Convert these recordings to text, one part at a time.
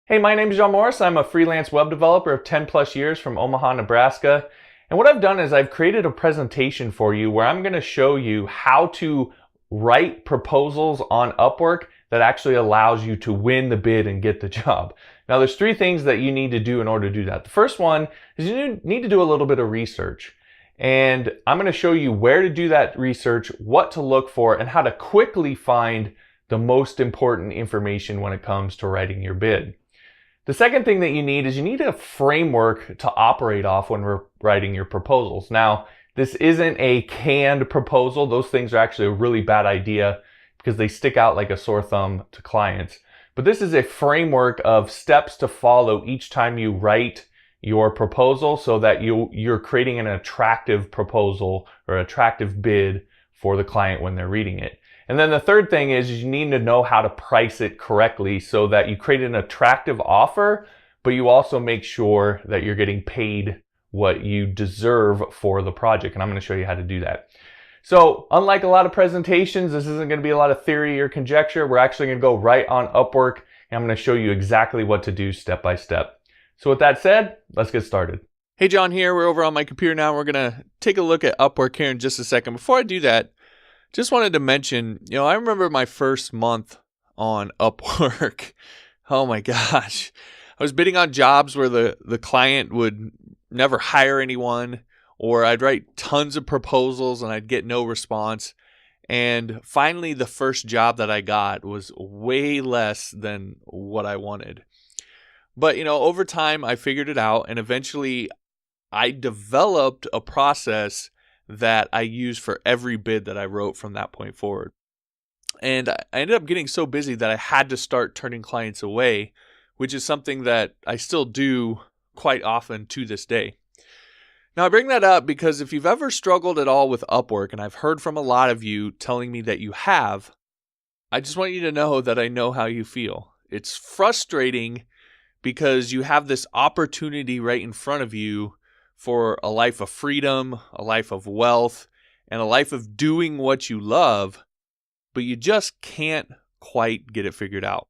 Hey, my name is John Morris. I'm a freelance web developer of 10 plus years from Omaha, Nebraska. And what I've done is I've created a presentation for you where I'm going to show you how to write proposals on Upwork that actually allows you to win the bid and get the job. Now, there's three things that you need to do in order to do that. The first one is you need to do a little bit of research. And I'm going to show you where to do that research, what to look for, and how to quickly find the most important information when it comes to writing your bid. The second thing that you need a framework to operate off when we're writing your proposals. Now, this isn't a canned proposal. Those things are actually a really bad idea because they stick out like a sore thumb to clients. But this is a framework of steps to follow each time you write your proposal so that you're creating an attractive proposal or attractive bid for the client when they're reading it. And then the third thing is you need to know how to price it correctly so that you create an attractive offer, but you also make sure that you're getting paid what you deserve for the project. And I'm going to show you how to do that. So unlike a lot of presentations, this isn't going to be a lot of theory or conjecture. We're actually going to go right on Upwork, and I'm going to show you exactly what to do step by step. So with that said, let's get started. Hey, John here. We're over on my computer now. We're going to take a look at Upwork here in just a second. Before I do that, just wanted to mention, I remember my first month on Upwork. Oh my gosh. I was bidding on jobs where the client would never hire anyone, or I'd write tons of proposals and I'd get no response. And finally, the first job that I got was way less than what I wanted. But, over time, I figured it out, and eventually I developed a process that I used for every bid that I wrote from that point forward. And I ended up getting so busy that I had to start turning clients away, which is something that I still do quite often to this day. Now, I bring that up because if you've ever struggled at all with Upwork, and I've heard from a lot of you telling me that you have, I just want you to know that I know how you feel. It's frustrating because you have this opportunity right in front of you for a life of freedom, a life of wealth, and a life of doing what you love, but you just can't quite get it figured out.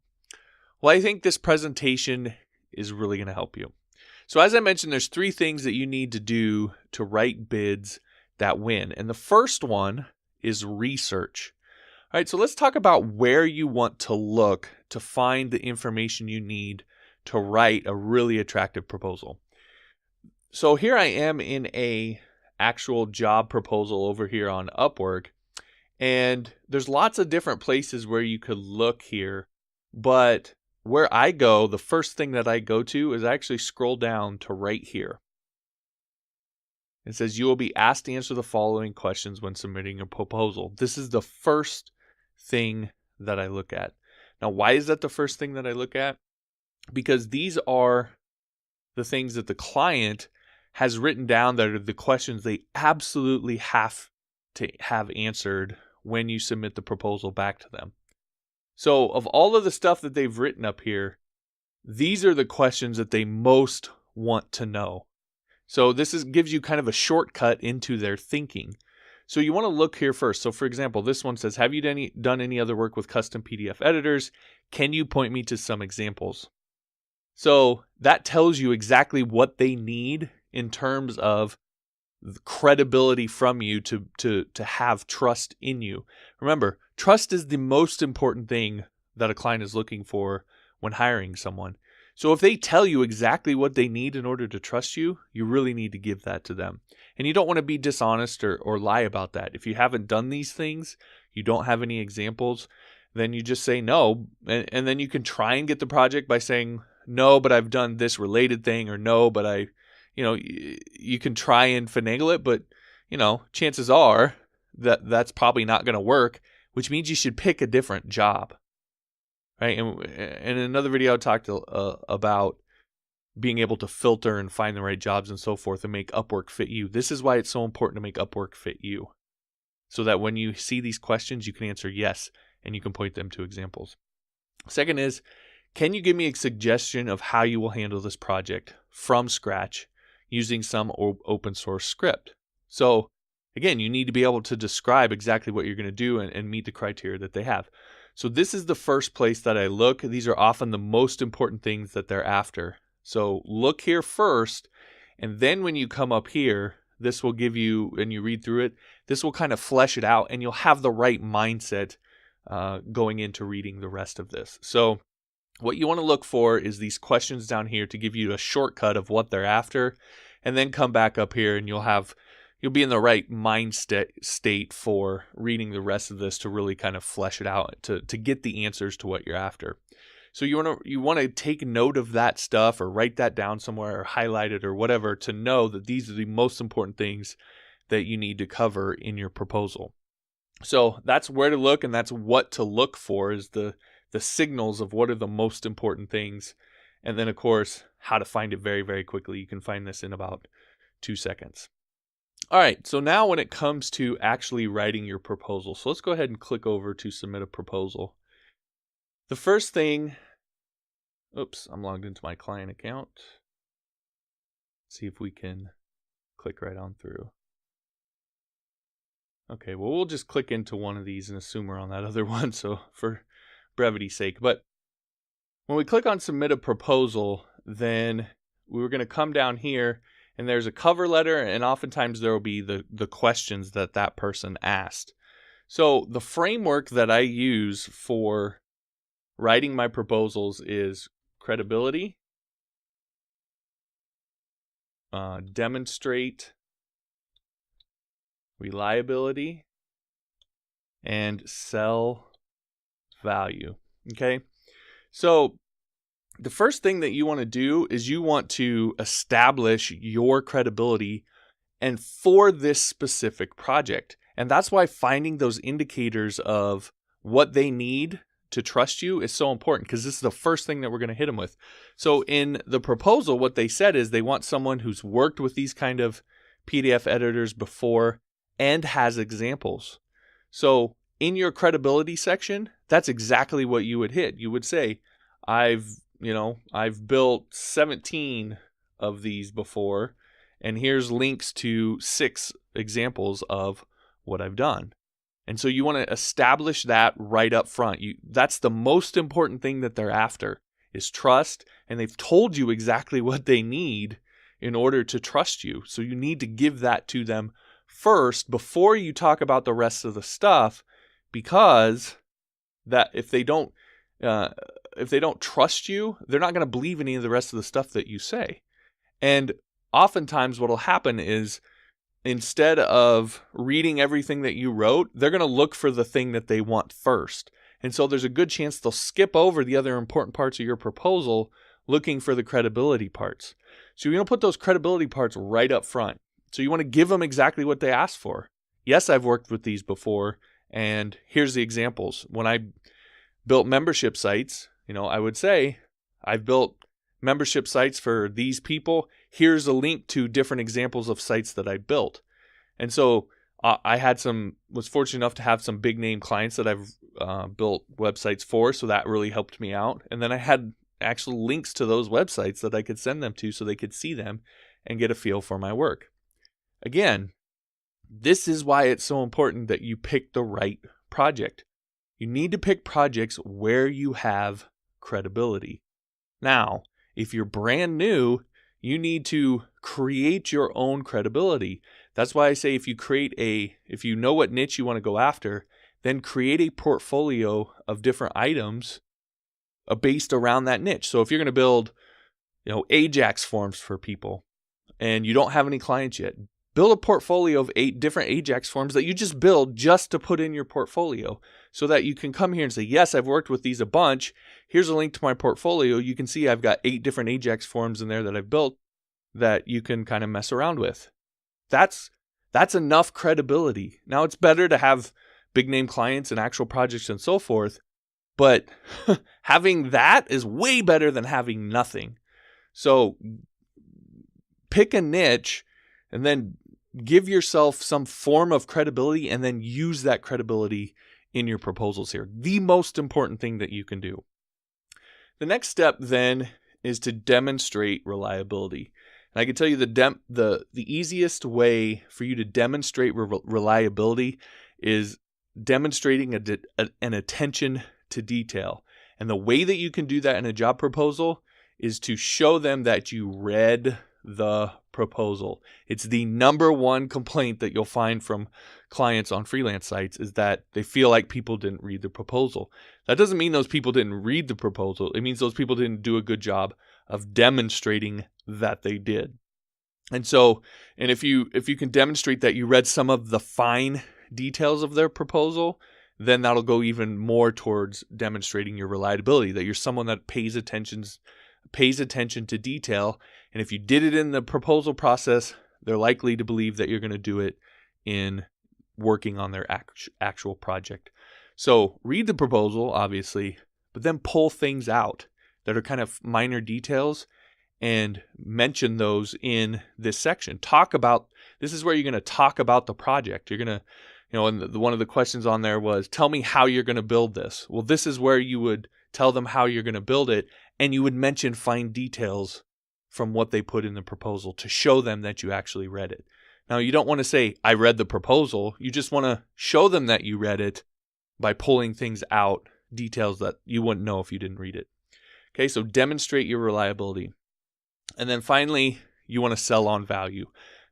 Well, I think this presentation is really going to help you. So as I mentioned, there's three things that you need to do to write bids that win. And the first one is research. All right, so let's talk about where you want to look to find the information you need to write a really attractive proposal. So here I am in a actual job proposal over here on Upwork, and there's lots of different places where you could look here, but where I go, the first thing that I go to is I actually scroll down to right here. It says you will be asked to answer the following questions when submitting a proposal. This is the first thing that I look at. Now, why is that the first thing that I look at? Because these are the things that the client has written down that are the questions they absolutely have to have answered when you submit the proposal back to them. So of all of the stuff that they've written up here, these are the questions that they most want to know. So this gives you kind of a shortcut into their thinking. So you want to look here first. So for example, this one says, have you done any other work with custom PDF editors? Can you point me to some examples? So that tells you exactly what they need in terms of credibility from you to have trust in you. Remember, trust is the most important thing that a client is looking for when hiring someone. So if they tell you exactly what they need in order to trust you, you really need to give that to them. And you don't want to be dishonest or lie about that. If you haven't done these things, you don't have any examples, then you just say no. And then you can try and get the project by saying, no, but I've done this related thing, or no, but you can try and finagle it, but, chances are that that's probably not going to work, which means you should pick a different job, right? And in another video, I talked about being able to filter and find the right jobs and so forth and make Upwork fit you. This is why it's so important to make Upwork fit you, so that when you see these questions, you can answer yes, and you can point them to examples. Second is, can you give me a suggestion of how you will handle this project from scratch using some open source script? So again, you need to be able to describe exactly what you're going to do and meet the criteria that they have. So this is the first place that I look. These are often the most important things that they're after. So look here first, and then when you come up here, this will give you, and you read through it, this will kind of flesh it out, and you'll have the right mindset going into reading the rest of this. So what you want to look for is these questions down here to give you a shortcut of what they're after, and then come back up here and you'll be in the right mind state for reading the rest of this to really kind of flesh it out, to get the answers to what you're after. So you want to take note of that stuff, or write that down somewhere, or highlight it, or whatever, to know that these are the most important things that you need to cover in your proposal. So that's where to look, and that's what to look for, is the signals of what are the most important things. And then, of course, how to find it very, very quickly. You can find this in about 2 seconds. All right, so now when it comes to actually writing your proposal, so let's go ahead and click over to submit a proposal. The first thing, oops, I'm logged into my client account. Let's see if we can click right on through. Okay, well, we'll just click into one of these and assume we're on that other one, so for brevity's sake. But when we click on submit a proposal, then we're going to come down here, and there's a cover letter, and oftentimes there will be the questions that person asked. So the framework that I use for writing my proposals is credibility, demonstrate, reliability, and sell value. Okay, so the first thing that you want to do is you want to establish your credibility, and for this specific project. And that's why finding those indicators of what they need to trust you is so important, because this is the first thing that we're going to hit them with. So in the proposal, what they said is they want someone who's worked with these kind of PDF editors before and has examples. So in your credibility section, that's exactly what you would hit. You would say, I've built 17 of these before, and here's links to 6 examples of what I've done. And so you want to establish that right up front. That's the most important thing that they're after, is trust, and they've told you exactly what they need in order to trust you. So you need to give that to them first before you talk about the rest of the stuff, because that if they don't trust you, they're not going to believe any of the rest of the stuff that you say. And oftentimes what will happen is, instead of reading everything that you wrote, they're going to look for the thing that they want first. And so there's a good chance they'll skip over the other important parts of your proposal looking for the credibility parts. So you're going to put those credibility parts right up front. So you want to give them exactly what they asked for. Yes, I've worked with these before, and here's the examples. When I built membership sites, I would say, I've built membership sites for these people. Here's a link to different examples of sites that I built. And so I was fortunate enough to have some big name clients that I've built websites for. So that really helped me out. And then I had actual links to those websites that I could send them to so they could see them and get a feel for my work. Again, this is why it's so important that you pick the right project. You need to pick projects where you have credibility. Now, if you're brand new, you need to create your own credibility. That's why I say if you know what niche you want to go after, then create a portfolio of different items based around that niche. So if you're going to build, Ajax forms for people and you don't have any clients yet, build a portfolio of 8 different Ajax forms that you just build just to put in your portfolio, so that you can come here and say, yes, I've worked with these a bunch. Here's a link to my portfolio. You can see I've got 8 different Ajax forms in there that I've built that you can kind of mess around with. That's enough credibility. Now, it's better to have big name clients and actual projects and so forth, but having that is way better than having nothing. So pick a niche and then give yourself some form of credibility, and then use that credibility in your proposals here. The most important thing that you can do. The next step then is to demonstrate reliability. And I can tell you the easiest way for you to demonstrate reliability is demonstrating an attention to detail. And the way that you can do that in a job proposal is to show them that you read the proposal. It's the number one complaint that you'll find from clients on freelance sites is that they feel like people didn't read the proposal. That doesn't mean those people didn't read the proposal. It means those people didn't do a good job of demonstrating that they did. And if you can demonstrate that you read some of the fine details of their proposal, then that'll go even more towards demonstrating your reliability, that you're someone that pays attention to detail. And if you did it in the proposal process, they're likely to believe that you're going to do it in working on their actual project. So read the proposal, obviously, but then pull things out that are kind of minor details and mention those in this section. This is where you're going to talk about the project. You're going to, and one of the questions on there was, tell me how you're going to build this. Well, this is where you would tell them how you're going to build it, and you would mention fine details from what they put in the proposal to show them that you actually read it. Now, you don't want to say, I read the proposal. You just want to show them that you read it by pulling things out, details that you wouldn't know if you didn't read it. Okay, so demonstrate your reliability. And then finally, you want to sell on value.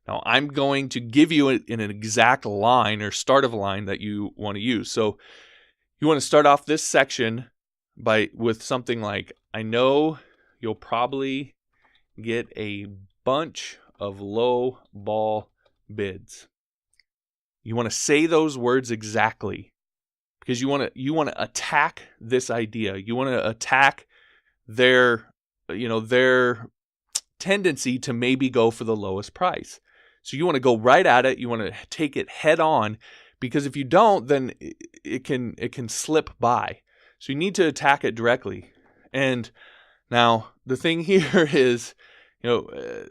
Now, I'm going to give you an exact line or start of a line that you want to use. So you want to start off this section with something like, I know you'll probably get a bunch of low ball bids. You want to say those words exactly because you want to attack this idea. You want to attack their tendency to maybe go for the lowest price. So you want to go right at it. You want to take it head on, because if you don't, then it can slip by. So you need to attack it directly. And now the thing here is,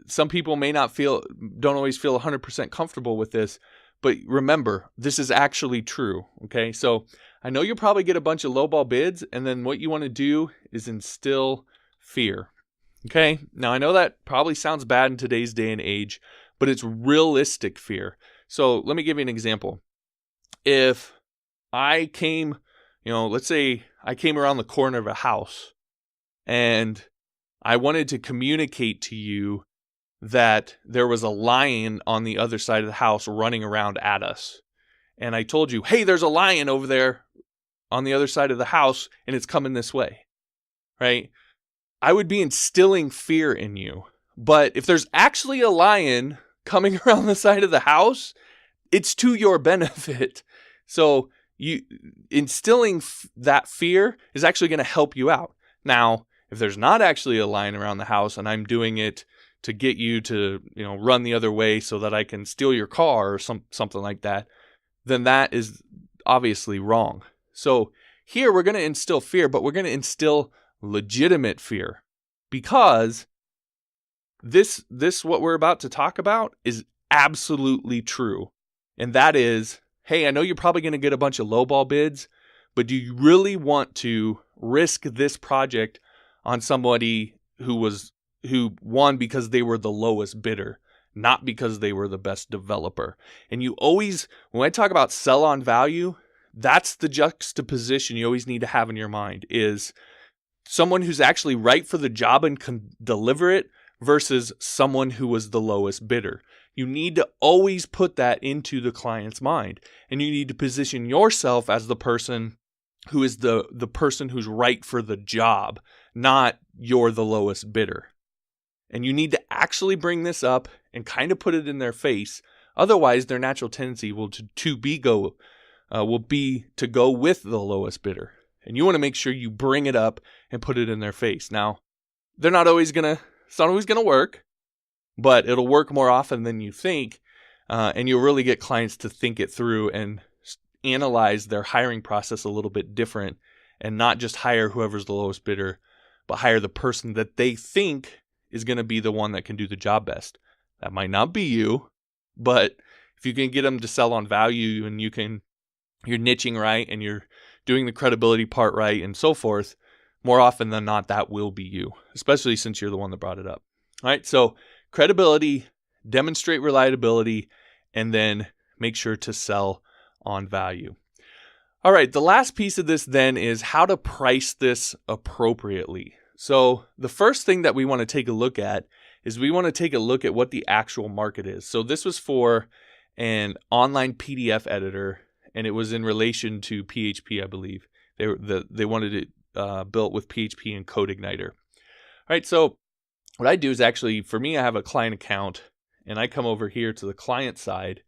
some people don't always feel 100% comfortable with this, but remember, this is actually true. Okay. So I know you'll probably get a bunch of lowball bids, and then what you want to do is instill fear. Okay. Now I know that probably sounds bad in today's day and age, but it's realistic fear. So let me give you an example. If I came, let's say I came around the corner of a house and I wanted to communicate to you that there was a lion on the other side of the house running around at us. And I told you, hey, there's a lion over there on the other side of the house and it's coming this way, right? I would be instilling fear in you. But if there's actually a lion coming around the side of the house, it's to your benefit. So you instilling that fear is actually going to help you out. Now, if there's not actually a lion around the house and I'm doing it to get you to, run the other way so that I can steal your car or something like that, then that is obviously wrong. So here we're going to instill fear, but we're going to instill legitimate fear, because this what we're about to talk about is absolutely true. And that is, hey, I know you're probably going to get a bunch of lowball bids, but do you really want to risk this project on somebody who won because they were the lowest bidder, not because they were the best developer? And you always, when I talk about sell on value, that's the juxtaposition you always need to have in your mind, is someone who's actually right for the job and can deliver it versus someone who was the lowest bidder. You need to always put that into the client's mind, and you need to position yourself as the person who is the person who's right for the job, not you're the lowest bidder. And you need to actually bring this up and kind of put it in their face. Otherwise, their natural tendency will be to go with the lowest bidder. And you want to make sure you bring it up and put it in their face. Now, it's not always going to work, but it'll work more often than you think. And you'll really get clients to think it through and analyze their hiring process a little bit different, and not just hire whoever's the lowest bidder, but hire the person that they think is going to be the one that can do the job best. That might not be you, but if you can get them to sell on value and you're niching right and you're doing the credibility part right and so forth, more often than not, that will be you, especially since you're the one that brought it up. All right, so credibility, demonstrate reliability, and then make sure to sell on value. All right, the last piece of this then is how to price this appropriately. So the first thing that we want to take a look at is we want to take a look at what the actual market is. So this was for an online PDF editor, and it was in relation to PHP, I believe. They wanted it built with PHP and CodeIgniter. All right, so what I do is actually, for me, I have a client account, and I come over here to the client side,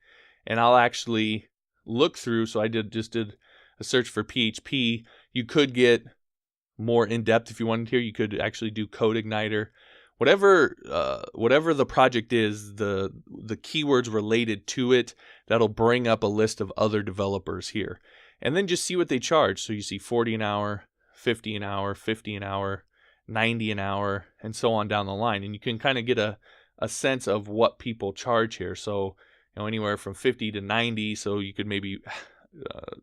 and I'll actually look through. So I just did a search for PHP. You could get more in depth if you wanted here. You could actually do CodeIgniter. Whatever the project is, the keywords related to it, that'll bring up a list of other developers here. And then just see what they charge. So you see 40 an hour, 50 an hour, 50 an hour, 90 an hour, and so on down the line. And you can kind of get a sense of what people charge here. So, anywhere from 50 to 90. So you could maybe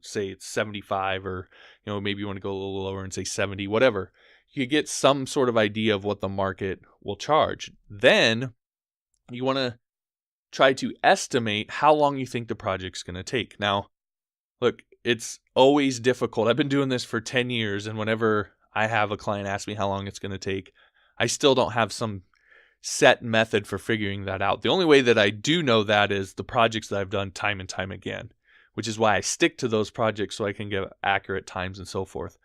say it's 75, or maybe you want to go a little lower and say 70, whatever. You get some sort of idea of what the market will charge. Then you want to try to estimate how long you think the project's going to take. Now, look, it's always difficult. I've been doing this for 10 years, and whenever I have a client ask me how long it's going to take, I still don't have some set method for figuring that out. The only way that I do know that is the projects that I've done time and time again, which is why I stick to those projects so I can get accurate times and so forth.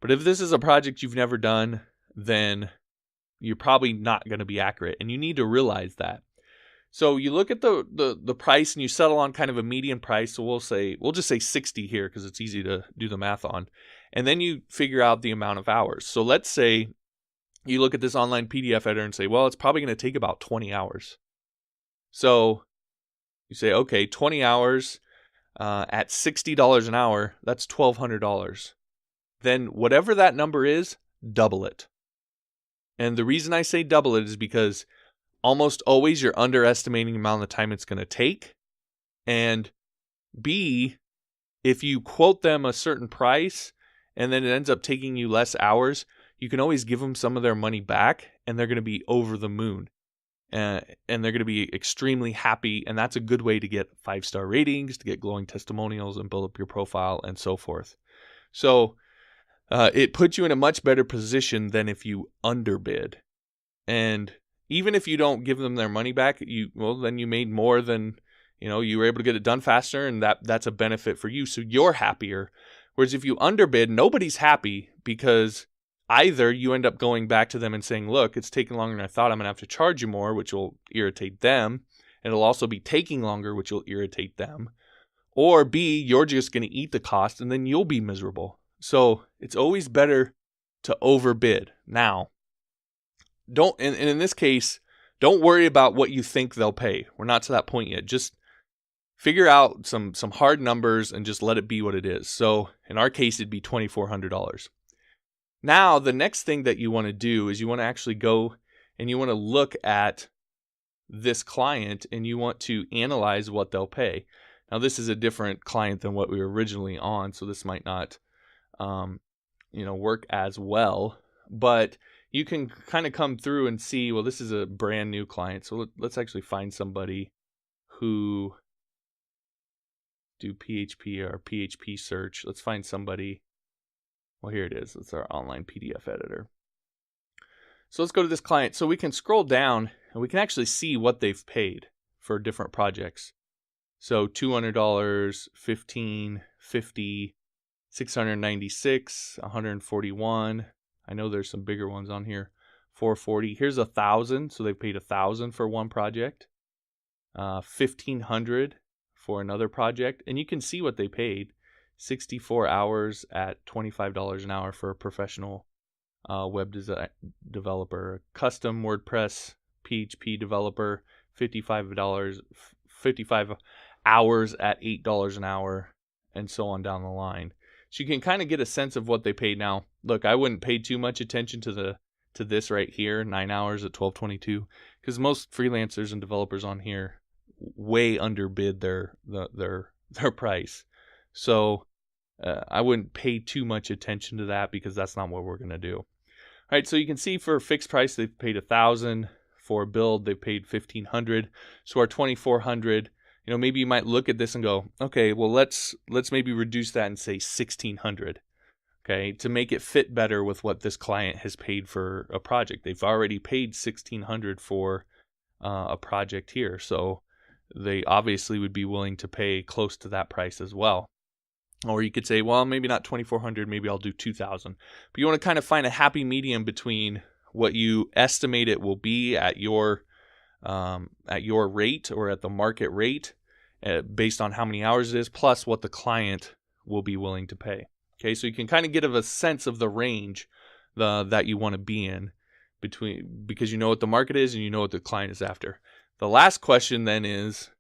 But if this is a project you've never done, then you're probably not going to be accurate, and you need to realize that. So you look at the price and you settle on kind of a median price. So we'll just say 60 here because it's easy to do the math on. And then you figure out the amount of hours. So let's say you look at this online PDF editor and say, well, it's probably going to take about 20 hours. So you say, okay, 20 hours at $60 an hour, that's $1,200. Then whatever that number is, double it. And the reason I say double it is because almost always you're underestimating the amount of time it's going to take. And B, if you quote them a certain price and then it ends up taking you less hours, you can always give them some of their money back, and they're going to be over the moon. And they're going to be extremely happy, and that's a good way to get 5-star ratings, to get glowing testimonials, and build up your profile, and so forth. So it puts you in a much better position than if you underbid. And even if you don't give them their money back, then you made more than, you were able to get it done faster, and that's a benefit for you. So you're happier. Whereas if you underbid, nobody's happy, because either you end up going back to them and saying, look, it's taking longer than I thought. I'm going to have to charge you more, which will irritate them. And it'll also be taking longer, which will irritate them. Or B, you're just going to eat the cost, and then you'll be miserable. So it's always better to overbid. Now, in this case, don't worry about what you think they'll pay. We're not to that point yet. Just figure out some hard numbers and just let it be what it is. So in our case, it'd be $2,400. Now, the next thing that you want to do is you want to actually go and you want to look at this client and you want to analyze what they'll pay. Now, this is a different client than what we were originally on, so this might not work as well. But you can kind of come through and see, well, this is a brand new client. So let's actually find somebody who do PHP or PHP search. Let's find somebody. Well, here it is. It's our online PDF editor. So let's go to this client. So we can scroll down and we can actually see what they've paid for different projects. So $200, $15, $50, $696, $141. I know there's some bigger ones on here. $440. Here's $1,000. So they paid $1,000 for one project. $1,500 for another project. And you can see what they paid. 64 hours at $25 an hour for a professional web developer. Custom WordPress PHP developer, $55 hours at $8 an hour, and so on down the line. So you can kind of get a sense of what they paid. Now, look, I wouldn't pay too much attention to this right here, 9 hours at $12.22, because most freelancers and developers on here way underbid their price. So I wouldn't pay too much attention to that, because that's not what we're going to do. All right, so you can see for a fixed price, they've paid $1,000. For a build, they paid $1,500. So our $2,400, maybe you might look at this and go, okay, well, let's maybe reduce that and say 1,600. Okay, to make it fit better with what this client has paid for a project. They've already paid $1,600 for a project here, so they obviously would be willing to pay close to that price as well. Or you could say, well, maybe not 2,400, maybe I'll do 2,000. But you want to kind of find a happy medium between what you estimate it will be at your rate or at the market rate, based on how many hours it is, plus what the client will be willing to pay. Okay, so you can kind of get a sense of the range that you want to be in because you know what the market is and you know what the client is after. The last question then is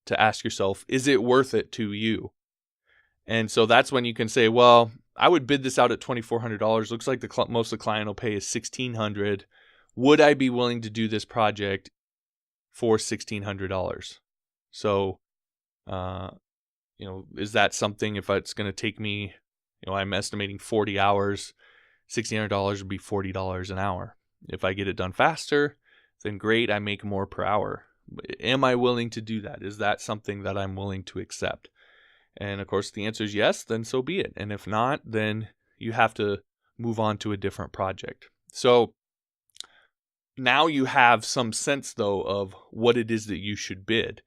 to ask yourself, is it worth it to you? And so that's when you can say, well, I would bid this out at $2,400. Looks like most of the client will pay is $1,600. Would I be willing to do this project for $1,600? So, is that something, if it's going to take me, I'm estimating 40 hours, $1,600 would be $40 an hour. If I get it done faster, then great, I make more per hour. Am I willing to do that? Is that something that I'm willing to accept? And of course, the answer is yes, then so be it. And if not, then you have to move on to a different project. So now you have some sense, though, of what it is that you should bid.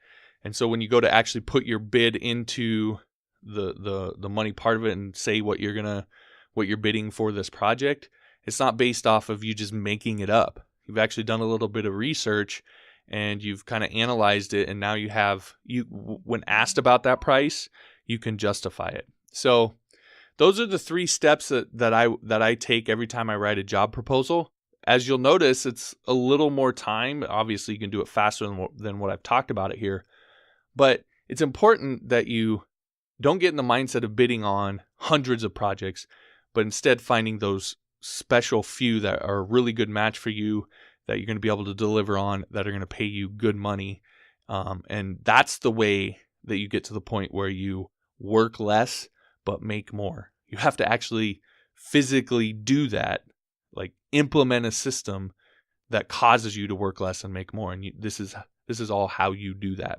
And so when you go to actually put your bid into the money part of it and say what you're bidding for this project, it's not based off of you just making it up. You've actually done a little bit of research and you've kind of analyzed it, and now when asked about that price, you can justify it. So those are the 3 steps that I take every time I write a job proposal. As you'll notice, it's a little more time. Obviously, you can do it faster than what I've talked about it here. But it's important that you don't get in the mindset of bidding on hundreds of projects, but instead finding those special few that are a really good match for you, that you're going to be able to deliver on, that are going to pay you good money. And that's the way that you get to the point where you work less but make more. You have to actually physically do that, like implement a system that causes you to work less and make more. And this is all how you do that.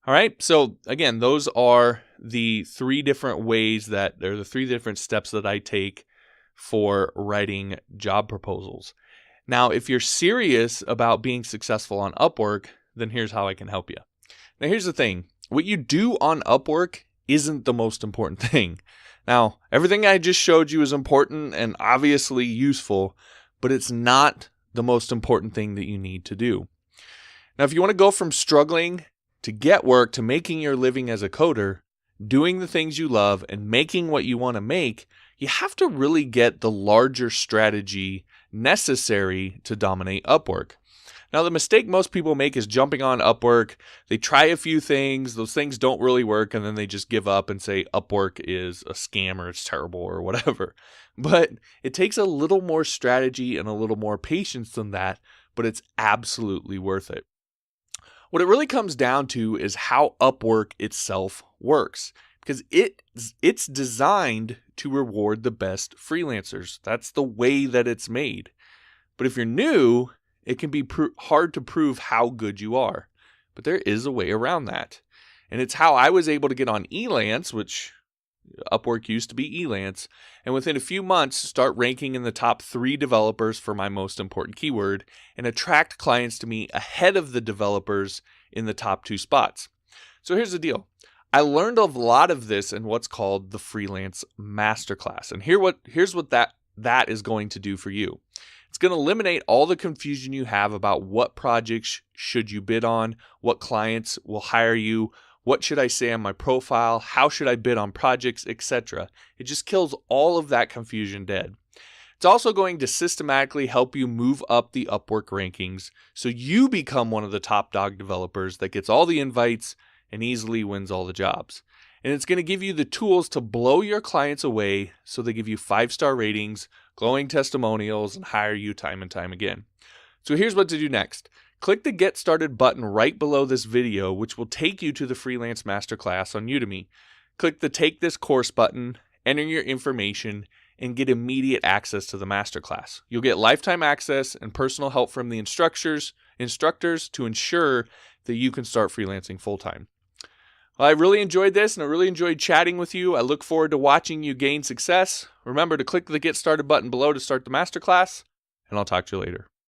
All right. So again, those are the 3 different ways the 3 different steps that I take for writing job proposals. Now, if you're serious about being successful on Upwork, then here's how I can help you. Now, here's the thing. What you do on Upwork isn't the most important thing. Now, everything I just showed you is important and obviously useful, but it's not the most important thing that you need to do. Now, if you want to go from struggling to get work to making your living as a coder, doing the things you love and making what you want to make, you have to really get the larger strategy necessary to dominate Upwork. Now, the mistake most people make is jumping on Upwork. They try a few things, those things don't really work, and then they just give up and say Upwork is a scam or it's terrible or whatever. But it takes a little more strategy and a little more patience than that, but it's absolutely worth it. What it really comes down to is how Upwork itself works, because it's designed to reward the best freelancers. That's the way that it's made. But if you're new, it can be hard to prove how good you are. But there is a way around that. And it's how I was able to get on Elance, which Upwork used to be Elance, and within a few months start ranking in the top 3 developers for my most important keyword and attract clients to me ahead of the developers in the top 2 spots. So here's the deal. I learned a lot of this in what's called the Freelance Masterclass. And here's what that is going to do for you. It's going to eliminate all the confusion you have about what projects should you bid on, what clients will hire you, what should I say on my profile, how should I bid on projects, etc. It just kills all of that confusion dead. It's also going to systematically help you move up the Upwork rankings so you become one of the top dog developers that gets all the invites and easily wins all the jobs. And it's going to give you the tools to blow your clients away so they give you 5-star ratings, glowing testimonials, and hire you time and time again. So here's what to do next. Click the Get Started button right below this video, which will take you to the Freelance Masterclass on Udemy. Click the Take This Course button, enter your information, and get immediate access to the masterclass. You'll get lifetime access and personal help from the instructors to ensure that you can start freelancing full-time. Well, I really enjoyed this, and I really enjoyed chatting with you. I look forward to watching you gain success. Remember to click the Get Started button below to start the masterclass, and I'll talk to you later.